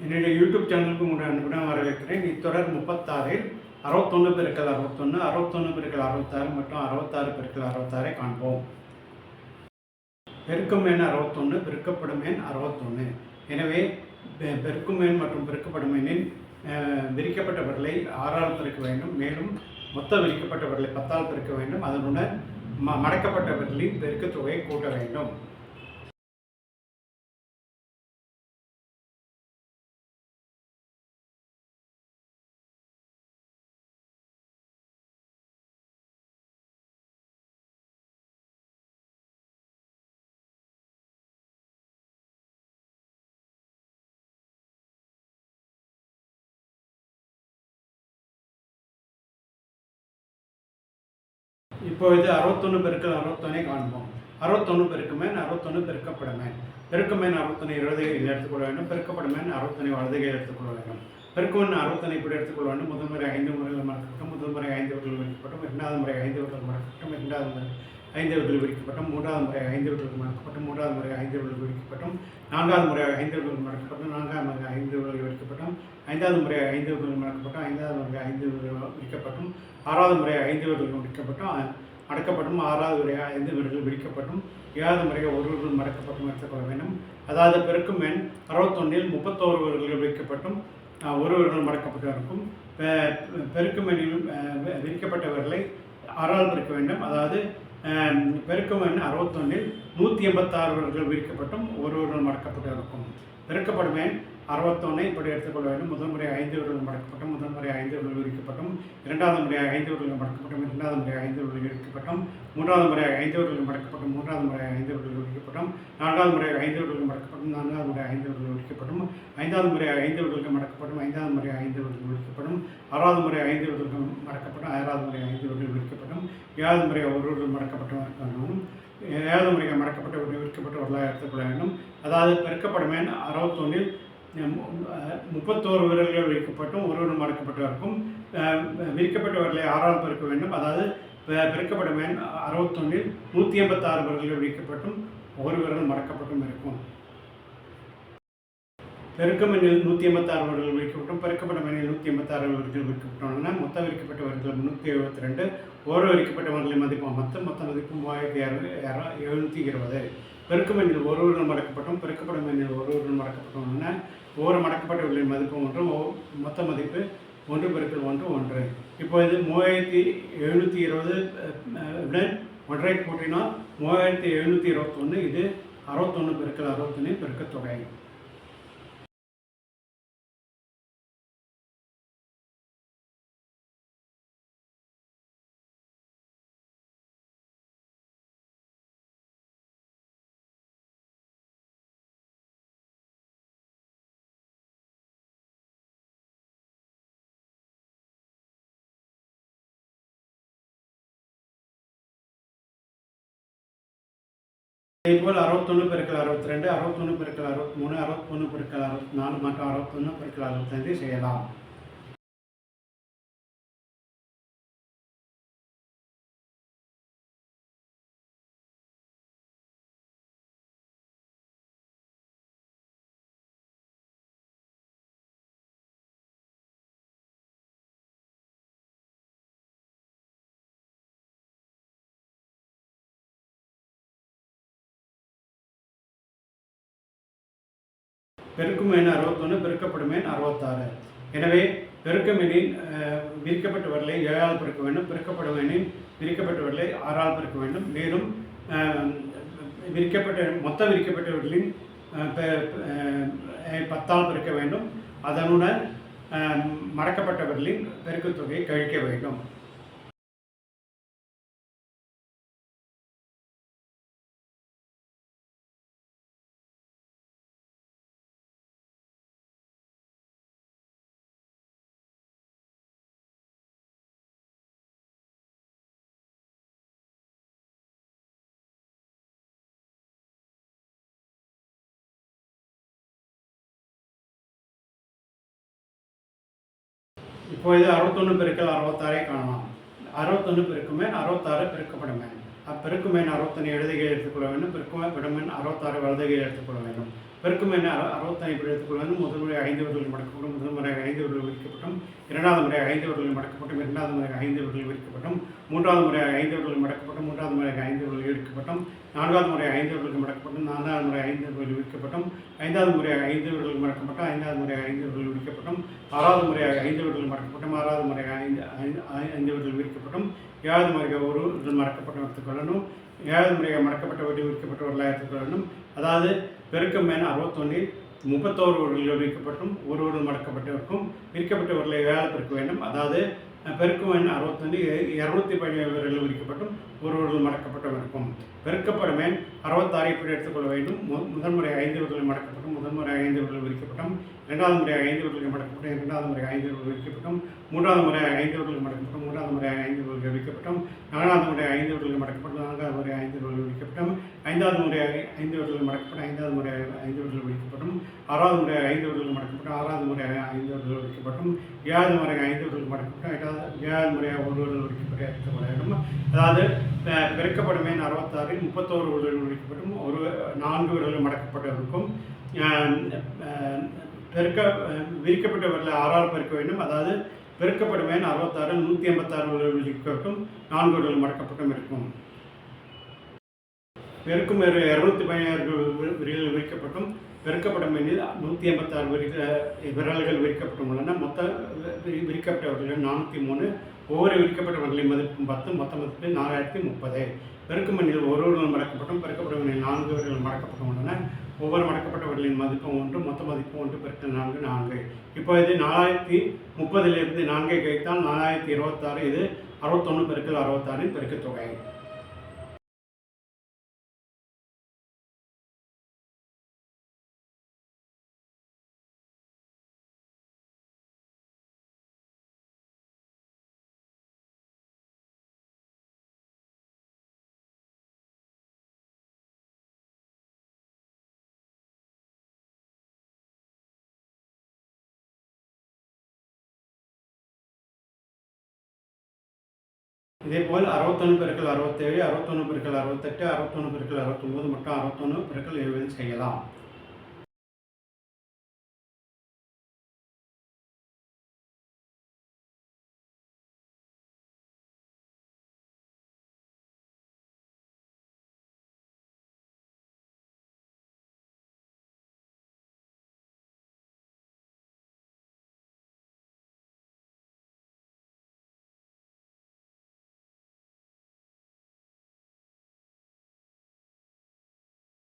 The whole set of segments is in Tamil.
என்னுடைய யூடியூப் சேனலுக்கு உங்களை அன்புடன் வரவேற்கிறேன். இத்தொடர் 36இல் 61 பெருக்கல் 61, 61 பெருக்கல் 66 மற்றும் 66 பெருக்கல் 66 காண்போம். பெருக்கும் எண் 61, பெருக்கப்படும் எண் 61. எனவே பெருக்கும் எண் மற்றும் பெருக்கப்படும் எண்ணின் விரிக்கப்பட்ட விரலை 6ஆல் பெருக்க வேண்டும். மேலும் மொத்த விரிக்கப்பட்ட விரலை 10ஆல் பெருக்க வேண்டும். அதனுடன் மடக்கப்பட்ட விரலின் பெருக்குத் தொகையை கூட்ட வேண்டும். இப்பொழுது 61 பெருக்கல் 61 காண்போம். 61 பெருக்குமேன் 61 பெருக்கப்படுமேன். பெருக்குமேன் 61 இடதுகையில் எடுத்துக்கொள்ள வேண்டும். பெருக்கப்படுமேன் 61 வலதுகையில் எடுத்துக்கொள்ள வேண்டும். பெருக்குமேன் 61 இப்படி எடுத்துக்கொள்ள வேண்டும். முதல் முறை 5 முறைகள் மறக்கப்பட்டும், முதல் முறை 5 விரல்கள் விரிக்கப்பட்டும், இரண்டாவது முறை 5 விரல்கள் மறக்கப்பட்டும், இரண்டாவது முறை 5 விரல்கள் விரிக்கப்பட்டும், மூன்றாவது முறை 5 விரல்கள் மறக்கப்பட்டும், மூன்றாவது முறை 5 விரல்கள் விரிக்கப்பட்டும், நான்காவது முறை 5 விரல்கள் மறக்கப்பட்டும், நான்காவது முறை 5 விரல்கள் விரிக்கப்பட்டும், ஐந்தாவது முறை 5 விரல்கள் மறக்கப்பட்டும், ஐந்தாவது முறை 5 விரல்கள் விரிக்கப்பட்டும், ஆறாவது முறை 5 விரல்கள் விரிக்கப்பட்டும் அடக்கப்பட்டும், ஆறாவது முறை 5 விரல்கள் விரிக்கப்பட்டும், ஏழாவது முறை ஒரு விரல் மடக்கப்பட்டும் எடுத்துக்கொள்ள வேண்டும். அதாவது பெருக்கும் எண் 61இல் 31 விரல்கள் விரிக்கப்பட்டும் ஒரு விரல் மடக்கப்பட்டு இருக்கும். பெருக்கும் எண்ணில் விரிக்கப்பட்ட விரலை 6ஆல் பெருக்க வேண்டும். அதாவது பெருக்கும் எண் 61இல் 186 விரல்கள் விரிக்கப்பட்டும் ஒரு விரல் மடக்கப்பட்டு இருக்கும். பெருக்கப்படும் எண் 61 இப்படி எடுத்துக்கொள்ள வேண்டும். முதல் முறை 5 விரல்கள் மடக்கப்பட்டும், முதல் முறை 5 விரல்கள் விரிக்கப்பட்டும், இரண்டாவது முறை 5 விரல்கள் மடக்கப்பட்டும், இரண்டாவது முறை 5 விரல்கள் விரிக்கப்பட்டும், மூன்றாவது முறை 5 விரல்கள் மடக்கப்பட்டும், மூன்றாவது முறை 5 விரல்கள் விரிக்கப்பட்டும், நான்காவது முறை 5 விரல்கள் மடக்கப்பட்டும், நான்காவது முறை 5 விரல்கள் விரிக்கப்பட்டும், ஐந்தாவது முறை 5 விரல்கள் மடக்கப்பட்டும், ஐந்தாவது முறை 5 விரல்கள் விரிக்கப்படும், ஆறாவது முறை 5 விரல்கள் மடக்கப்படும், ஆறாவது முறை 5 விரல்கள் விரிக்கப்படும், ஏழாவது முறை ஒரு விரல் மடக்கப்பட்டும், ஏழாவது முறைகள் மடக்கப்பட்ட விரிக்கப்பட்ட வரலாறு எடுத்துக்கொள்ள வேண்டும். அதாவது பெருக்கப்படும் எண் 61இல் 31 விரல்கள் விரிக்கப்பட்டும் ஒரு விரல் மடக்கப்பட்டு இருக்கும். விரிக்கப்பட்ட விரலை 6ஆல் பெருக்க வேண்டும். அதாவது பெருக்கப்படும் எண் 61இல் 186 விரல்கள் விரிக்கப்பட்டும் ஒரு விரல் மடக்கப்பட்டும் இருக்கும். பெருக்கும் எண்ணில் 186 விரல்கள் விரிக்கப்பட்டும், பெருக்கப்படும் எண்ணில் 186 விரல்கள் விரிக்கப்பட்டோம்னா மொத்த விரிக்கப்பட்ட விரல்கள் 372. ஓரோ விரிக்கப்பட்ட விரலின் மதிப்பு மொத்த மதிப்பு 3720. பெருக்கும் எண்ணில் ஒரு விரல் மடக்கப்பட்டும், பெருக்கப்படும் எண்ணில் ஒரு விரல் மடக்கப்பட்டோம்னா ஒவ்வொரு மடக்கப்பட்ட விரலின் மதிப்பு 1, மொத்த மதிப்பு 1 பெருக்கல் 1 1. இப்போது 3720 உடன் 1 கூட்டினால் 3721. இது 61 பெருக்கல் 61 பெருக்க தொகை. இதேபோல் 61 பெருக்கல் 62, 61 பெருக்கல் 63, 61 பெருக்கல் 64 மற்றும் 61 பெருக்கல் 65 செய்யலாம். பெருக்கும் எண் 61, பெருக்கப்படும் எண் 66. எனவே பெருக்கும் எண்ணின் விரிக்கப்பட்ட விரலை 7ஆல் பெருக்க வேண்டும். பெருக்கப்படும் எண்ணின் விரிக்கப்பட்ட விரலை 6ஆல் பெருக்க வேண்டும். மேலும் மொத்த விரிக்கப்பட்ட விரலின் 10ஆல் பெருக்க வேண்டும். அதனுடன் மடக்கப்பட்ட விரலின் பெருக்குத் தொகையை கழிக்க வேண்டும். இப்பொழுது 61 பெருக்கல் 66 காணலாம். 61 பெருக்குமேன் 66 பெருக்கப்படும் எண். அப்பெருக்குமேன் 61 இடதுகையில் எடுத்துக்கொள்ள வேண்டும். பெருக்குமேன் 66 வலதுகையில் எடுத்துக்கொள்ள வேண்டும். பெருக்கும் எண் 65 இப்படி எடுத்துக்கொள்ள வேண்டும். முதல் முறை 5 விரல்கள் மடக்கப்பட்டும், முதல் முறையாக 5 விரல்கள் விரிக்கப்பட்டும், இரண்டாவது முறையாக 5 விரல்கள் மடக்கப்பட்டும், இரண்டாவது முறையாக 5 விரல்கள் விரிக்கப்பட்டும், மூன்றாவது முறையாக 5 விரல்கள் மடக்கப்பட்டும், மூன்றாவது முறையாக 5 விரல்கள் விரிக்கப்பட்டும், நான்காவது முறையாக 5 விரல்கள் மடக்கப்பட்டும், நான்காவது முறையாக 5 விரல்கள் விரிக்கப்பட்டும், ஐந்தாவது முறையாக 5 விரல்கள் மடக்கப்பட்டும், ஐந்தாவது முறையாக 5 விரல்கள் விரிக்கப்பட்டும், ஆறாவது முறையாக 5 விரல்கள் மடக்கப்பட்டும், ஆறாவது முறையாக 5 விரல்கள் விரிக்கப்பட்டும், ஏழாவது முறையாக ஒரு விரல் மடக்கப்பட்டும் எடுத்துக்கொள்ளணும். ஏழாவது முறையாக மடக்கப்பட்ட வட்டி விரிக்கப்பட்டவர்களாக எடுத்துக்கொள்ளணும். அதாவது பெருக்கம் எண் 61 31 விரல்கள் விரிக்கப்பட்டும் ஒரு விரல் மடக்கப்பட்டிருக்கும். விரிக்கப்பட்டவர்களை 7 பெருக்க வேண்டும். அதாவது பெருக்கும் எண் 61 217 விரல்கள் விரிக்கப்பட்டும் ஒரு விரல் மடக்கப்பட்டும் இருக்கும். பெருக்கப்படும் எண் 66 இப்படி எடுத்துக்கொள்ள வேண்டும். முதல் முறை 5 விரல்கள் மடக்கப்பட்டும், முதல் முறை 5 விரல்கள் விரிக்கப்பட்டும், இரண்டாவது முறையாக 5 விரல்கள் மடக்கப்பட்டும், இரண்டாவது முறையாக 5 விரல்கள் விரிக்கப்பட்டும், மூன்றாவது முறையாக 5 விரல்கள் மடக்கப்பட்டும், மூன்றாவது முறையாக 5 விரல்கள் விரிக்கப்பட்டும், நான்காவது முறையாக 5 விரல்கள் மடக்கப்பட்டும், நான்காவது முறையாக 5 விரல்கள் விரிக்கப்பட்டும், ஐந்தாவது முறையாக 5 விரல்கள் மடக்கப்பட்டும், ஐந்தாவது முறையாக 5 விரல்கள் விரிக்கப்பட்டும், ஆறாவது முறையாக 5 விரல்கள் மடக்கப்பட்டும், ஆறாவது முறையாக 5 விரல்கள் விரிக்கப்பட்டும், ஏழாவது முறையாக 5 விரல்கள் மடக்கப்பட்டும், ஏழாவது முறையாக ஒரு விரல் விரிக்கப்பட்டு எடுத்துக்கொள்ள வேண்டும். அதாவது பெருக்கப்படும் எண் 66 31 விரல்கள் விரிக்கப்பட்டும் ஒரு 4 விரல்கள் மடக்கப்பட்டு இருக்கும். விரிக்கப்பட்ட விரலை 6ஆல் பெருக்க வேண்டும். அதாவது பெருக்கப்படும் எண் 66 186 விரல்கள் விரிக்கப்பட்டும் 4 விரல்கள் மடக்கப்பட்டும் இருக்கும். பெருக்கும் 216 விரல்கள் விரிக்கப்பட்டும் பெருக்கப்படும் எண்ணில் 186 விரல்கள் விரிக்கப்பட்டும் உள்ளன. மொத்த விரிக்கப்பட்ட விரல்கள் 403. ஒவ்வொரு விரிக்கப்பட்ட விரலின் மதிப்பும் 10. மொத்த மதிப்பு 4030. பெருக்கும் எண்ணில் ஒரு விரல் மடக்கப்பட்டும் பெருக்கப்படும் எண்ணில் 4 விரல்கள் மடக்கப்பட்டும் உள்ளன. ஒவ்வொரு மடக்கப்பட்ட விரலின் மதிப்பும் 1. மொத்த மதிப்பு 1 பெருக்கல் 4 4. இப்போ இது 4030 4 கழித்தால் 4026. இது 61 பெருக்கல் 66 பெருக்கத்தொகை. இதேபோல் 61 பெருக்கல் 67, 61 பெருக்கல் 68, 61 பெருக்கல் 69 மற்றும் 61 பெருக்கல் 70 செய்யலாம்.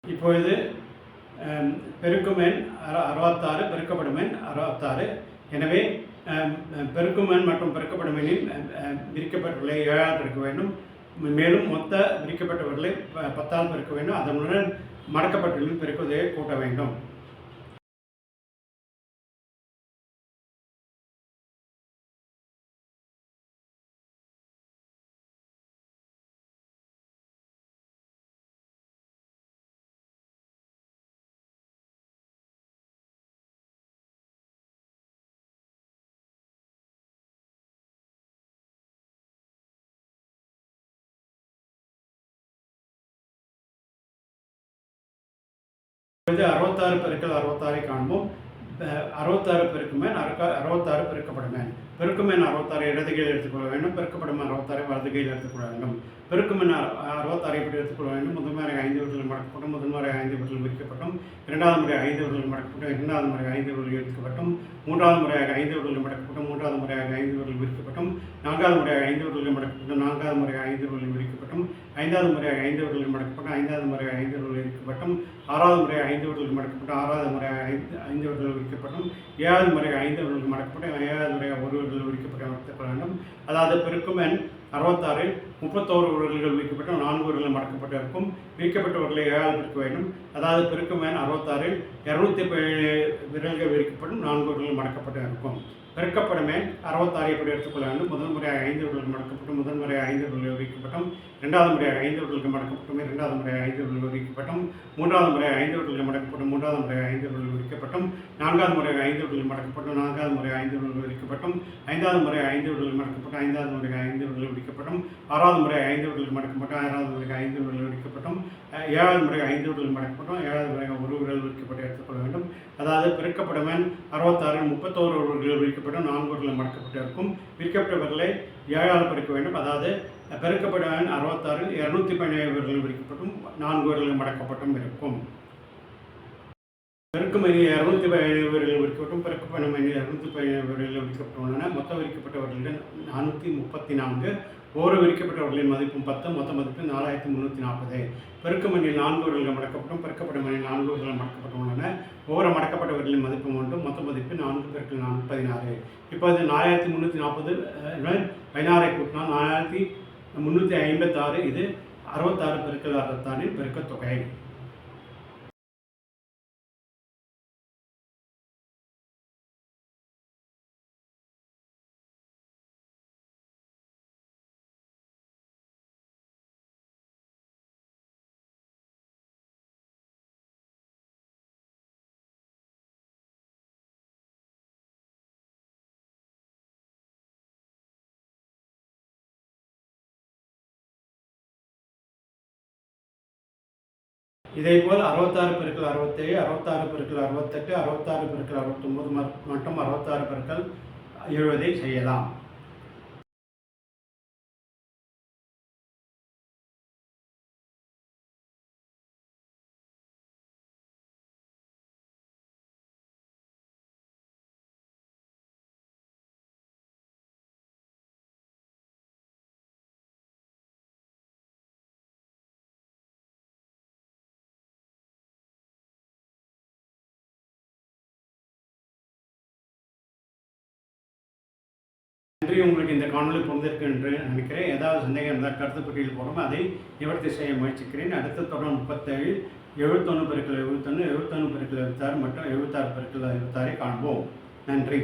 இப்பொழுது பெருக்கும் எண் 66 பெருக்கப்படும் எண் 66. எனவே பெருக்கும் எண் மற்றும் பெருக்கப்படும் எண்ணில் விரிக்கப்பட்டவர்களை 7ஆல் பெருக்க வேண்டும். மேலும் மொத்த விரிக்கப்பட்டவர்களை 10ஆல் பெருக்க வேண்டும். அதனுடன் மடக்கப்பட்டுள்ள பெருக்குவதை கூட்ட வேண்டும். இது 66 பெருக்கல் 66 காண்போம். 66 பெருக்கும் எண் 66 பெருக்கப்படும் எண். பெருக்கும் எண் 66 இடது கையில் எடுத்துக்கொள்ள வேண்டும். பெருக்கப்படும் 66 வலது கையில் எடுத்துக்கொள்ள வேண்டும். பெருக்கும் எண் 66 இப்படி எடுத்துக்கொள்ள வேண்டும். முதல் முறை 5 விரல்கள் மடக்கப்பட்டும், முதல் முறை 5 விரல்கள் விரிக்கப்பட்டும், இரண்டாவது முறை 5 விரல்கள் மடக்கப்பட்டும், இரண்டாவது முறை 5 விரல்கள் எடுக்கப்பட்டும், மூன்றாவது முறையாக 5 விரல்கள் மடக்கப்பட்டும், மூன்றாவது முறையாக 5 விரல்கள் விரிக்கப்பட்டும், நான்காவது முறையாக 5 விரல்கள் மடக்கப்பட்டும், நான்காவது முறையாக 5 விரல்கள் விரிக்கப்பட்டும், ஐந்தாவது முறையாக 5 விரல்கள் மடக்கப்பட்டும், ஐந்தாவது முறையாக 5 விரல்கள் விரிக்கப்பட்டும், ஆறாவது முறையாக 5 விரல்கள் மடக்கப்பட்டும், ஆறாவது முறையாக 5 விரல்கள் விரிக்கப்பட்டும், ஏழாவது முறையாக 5 விரல்கள் மடக்கப்பட்டும், ஏழாவது முறையாக ஒரு விரல் விரிக்கப்பட்டு எடுத்துக்கொள்ள வேண்டும். அதாவது பெருக்கும் எண் 66 31 விரல்கள் விரிக்கப்பட்டு 4 விரல்கள் மடக்கப்பட்டு இருக்கும். விரிக்கப்பட்டவர்களை 7ஆல் பெருக்க வேண்டும். அதாவது பெருக்கும் எண் 66 217 விரல்கள் விரிக்கப்பட்டும் 4 விரல்கள் மடக்கப்பட்டு இருக்கும். பெருக்கப்படும் எண் 66 இப்படி எடுத்துக்கொள்ள வேண்டும். முதல் முறையாக 5 விரல்கள் மடக்கப்பட்டும், முதல் முறையாக 5 விரல்கள் விரிக்கப்பட்டும், இரண்டாவது முறையாக 5 விரல்கள் மடக்கப்பட்டும், இரண்டாவது முறையாக 5 விரல்கள் விரிக்கப்பட்டும், விரிக்கப்பட்டும், மூன்றாவது முறை 5 விரல்கள் மடக்கப்பட்டும், மூன்றாவது முறை 5 விரல்கள் விரிக்கப்பட்டும், நான்காவது முறை 5 விரல்கள் மடக்கப்பட்டும், நான்காவது முறை 5 விரல்கள் விரிக்கப்பட்டும், ஐந்தாவது முறை 5 விரல்கள் மடக்கப்பட்டும், ஐந்தாவது முறை 5 விரல்கள் விரிக்கப்பட்டும், ஆறாவது முறை 5 விரல்கள் மடக்கப்பட்டும், ஆறாவது முறை 5 விரல்கள் விரிக்கப்பட்டும், ஏழாவது முறை 5 விரல்கள் மடக்கப்பட்டும், ஏழாவது முறை ஒரு விரல் விரிக்கப்பட்டு எடுத்துக்கொள்ள வேண்டும். அதாவது பெருக்கப்படுவன் 66 31 விரல்கள் விரிக்கப்பட்டும், 4 விரல்கள் மடக்கப்பட்டு இருக்கும். விரிக்கப்பட்ட விரலை 7ஆல் பெருக்க வேண்டும். அதாவது பெருக்கப்படுவன் 66 217 விரல்கள் விரிக்கப்பட்டும், 4 விரல்கள் மடக்கப்பட்டும் இருக்கும். பெருக்கும் எண்ணி 217 விரல்கள் விரிக்கப்பட்டும், பெருக்கப்படும் எண்ணி 217 விரல்கள் விரிக்கப்பட்டுள்ளன. மொத்த விரிக்கப்பட்டவர்களிடம் 434. ஒவ்வொரு விரிக்கப்பட்டவர்களின் மதிப்பும் 10, மொத்த மதிப்பு 4340. பெருக்கும் எண்ணில் 4 விரல்கள் மடக்கப்பட்டும், பெருக்கப்படும் எண்ணில் 4 விரல்கள் மடக்கப்பட்டுள்ளன. ஒவ்வொரு மடக்கப்பட்டவர்களின் மதிப்பும் 1, மொத்த மதிப்பு 4 × 4 16. இப்போது 4340 16 கூட்டினால் 4356. இது 66 × 66 பெருக்கத்தொகை. இதேபோல் 66 × 67, 66 × 68, 66 × 69 மற்றும் 66 × 70 செய்யலாம். நன்றி. உங்களுக்கு இந்த காணொலி புரிந்திருக்கு என்று நினைக்கிறேன். ஏதாவது சந்தேகம் இருந்தால் கருத்து பெட்டியில் போடும், அதை நிவர்த்தி செய்ய முயற்சிக்கிறேன். அடுத்த தொடர் 37 71 × 71, 71 × 76 மற்றும் 76 × 76 காண்போம். நன்றி.